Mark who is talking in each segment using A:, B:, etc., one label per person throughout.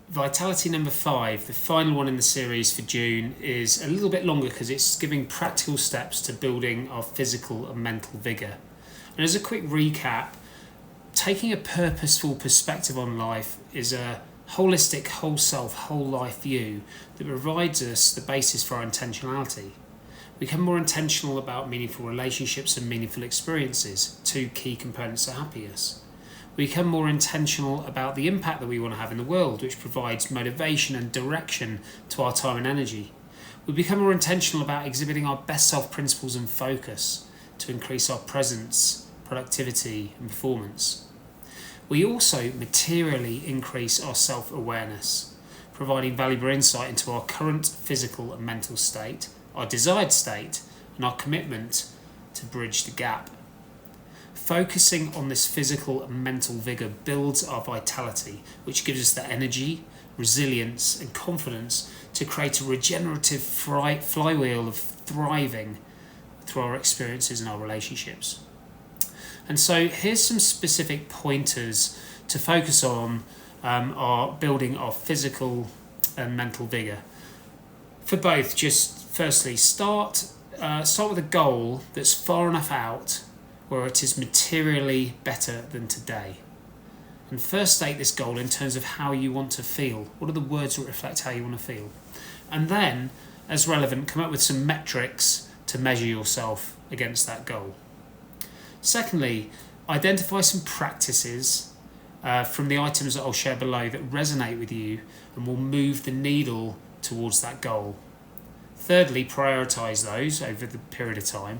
A: vitality number 5, the final one in the series for June, is a little bit longer because it's giving practical steps to building our physical and mental vigour. And as a quick recap, taking a purposeful perspective on life is a holistic, whole self, whole life view that provides us the basis for our intentionality. We become more intentional about meaningful relationships and meaningful experiences, 2 key components of happiness. We become more intentional about the impact that we want to have in the world, which provides motivation and direction to our time and energy. We become more intentional about exhibiting our best self principles and focus to increase our presence, productivity and performance. We also materially increase our self-awareness, providing valuable insight into our current physical and mental state, our desired state, and our commitment to bridge the gap. Focusing on this physical and mental vigour builds our vitality, which gives us the energy, resilience and confidence to create a regenerative flywheel of thriving through our experiences and our relationships. And so here's some specific pointers to focus on our building our physical and mental vigour. For both, just firstly, start with a goal that's far enough out where it is materially better than today. And first state this goal in terms of how you want to feel. What are the words that reflect how you want to feel? And then, as relevant, come up with some metrics to measure yourself against that goal. Secondly, identify some practices from the items that I'll share below that resonate with you and will move the needle towards that goal. Thirdly, prioritise those over the period of time.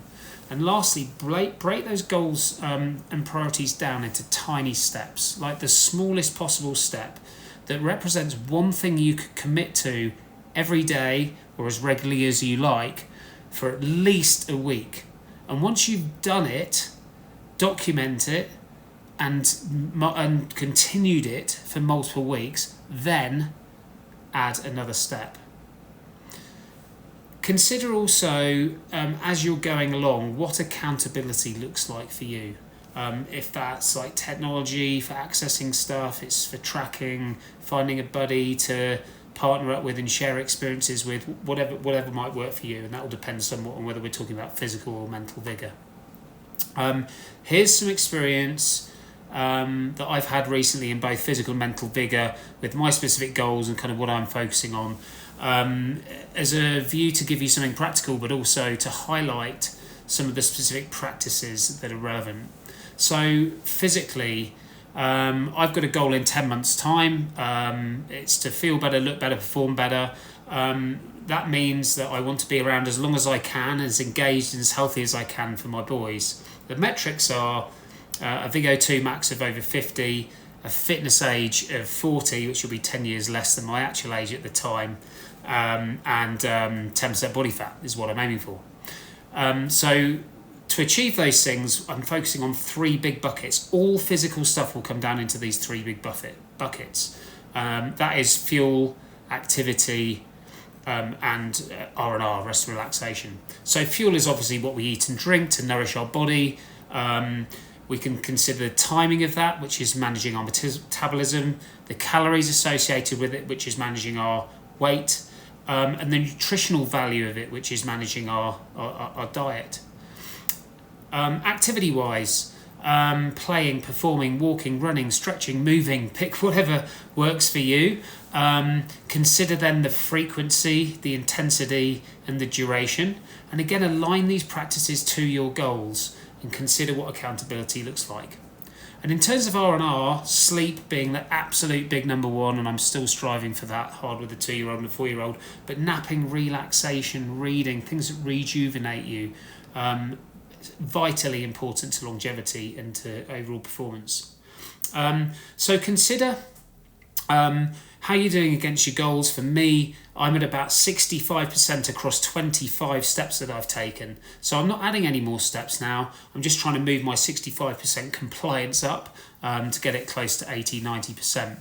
A: And lastly, break those goals and priorities down into tiny steps, like the smallest possible step that represents one thing you could commit to every day or as regularly as you like for at least a week. And once you've done it, document it and continued it for multiple weeks, then add another step. Consider also, as you're going along, what accountability looks like for you. If that's like technology for accessing stuff, it's for tracking, finding a buddy to partner up with and share experiences with, whatever might work for you, and that will depend somewhat on whether we're talking about physical or mental vigour. Here's some experience that I've had recently in both physical and mental vigour with my specific goals and kind of what I'm focusing on, as a view to give you something practical, but also to highlight some of the specific practices that are relevant. So physically, I've got a goal in 10 months' time. It's to feel better, look better, perform better. That means that I want to be around as long as I can, as engaged and as healthy as I can for my boys. The metrics are a VO2 max of over 50, a fitness age of 40, which will be 10 years less than my actual age at the time, and 10% body fat is what I'm aiming for. So to achieve those things, I'm focusing on 3 big buckets. All physical stuff will come down into these 3 big buckets. That is fuel, activity, and R&R, rest and relaxation. So fuel is obviously what we eat and drink to nourish our body. We can consider the timing of that, which is managing our metabolism, the calories associated with it, which is managing our weight, and the nutritional value of it, which is managing our diet. Activity-wise, playing, performing, walking, running, stretching, moving, pick whatever works for you. Consider then the frequency, the intensity, and the duration. And again, align these practices to your goals and consider what accountability looks like. And in terms of R&R, sleep being the absolute big number one, and I'm still striving for that hard with a 2-year-old and a 4-year-old, but napping, relaxation, reading, things that rejuvenate you, vitally important to longevity and to overall performance. So consider how you're doing against your goals. For me, I'm at about 65% across 25 steps that I've taken. So I'm not adding any more steps now. I'm just trying to move my 65% compliance up to get it close to 80-90%.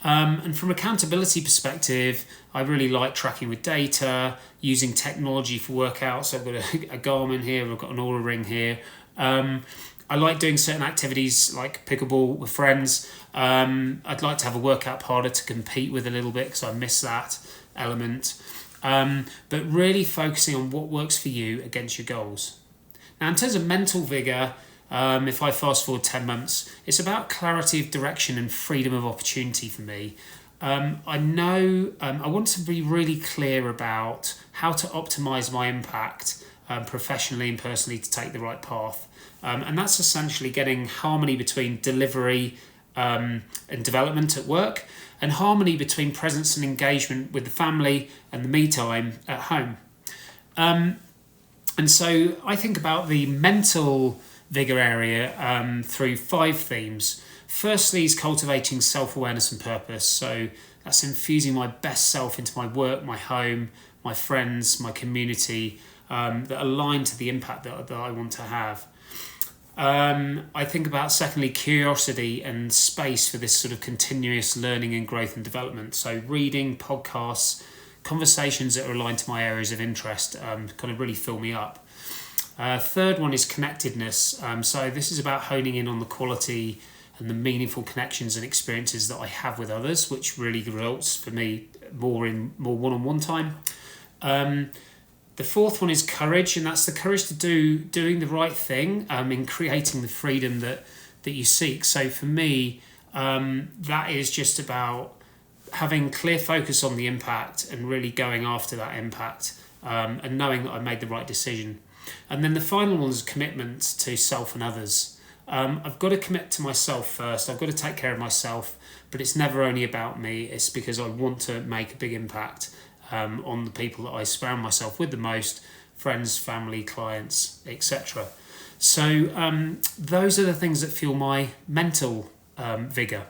A: And from accountability perspective, I really like tracking with data, using technology for workouts. I've got a Garmin here, I've got an Oura Ring here. I like doing certain activities like pickleball with friends. I'd like to have a workout harder to compete with a little bit because I miss that element. But really focusing on what works for you against your goals. Now, in terms of mental vigour, if I fast forward 10 months, it's about clarity of direction and freedom of opportunity for me. I know I want to be really clear about how to optimise my impact professionally and personally to take the right path. And that's essentially getting harmony between delivery and development at work, and harmony between presence and engagement with the family and the me time at home. And so I think about the mental vigour area through 5 themes. Firstly is cultivating self-awareness and purpose. So that's infusing my best self into my work, my home, my friends, my community, that align to the impact that I want to have. I think about, secondly, curiosity and space for this sort of continuous learning and growth and development. So reading, podcasts, conversations that are aligned to my areas of interest kind of really fill me up. Third one is connectedness. So this is about honing in on the quality and the meaningful connections and experiences that I have with others, which really results for me more one-on-one time. The fourth one is courage, and that's the courage to doing the right thing in creating the freedom that you seek. So for me, that is just about having clear focus on the impact and really going after that impact, and knowing that I made the right decision. And then the final one is commitment to self and others. I've got to commit to myself first. I've got to take care of myself, but it's never only about me. It's because I want to make a big impact on the people that I surround myself with the most, friends, family, clients, etc. So those are the things that fuel my mental vigour.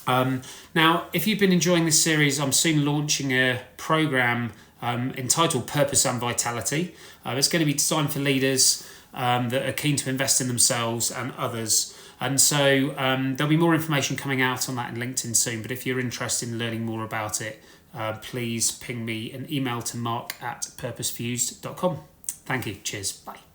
A: Now, if you've been enjoying this series, I'm soon launching a programme entitled Purpose and Vitality. It's going to be designed for leaders that are keen to invest in themselves and others. And so there'll be more information coming out on that in LinkedIn soon. But if you're interested in learning more about it, please ping me an email to mark@purposefused.com. Thank you. Cheers. Bye.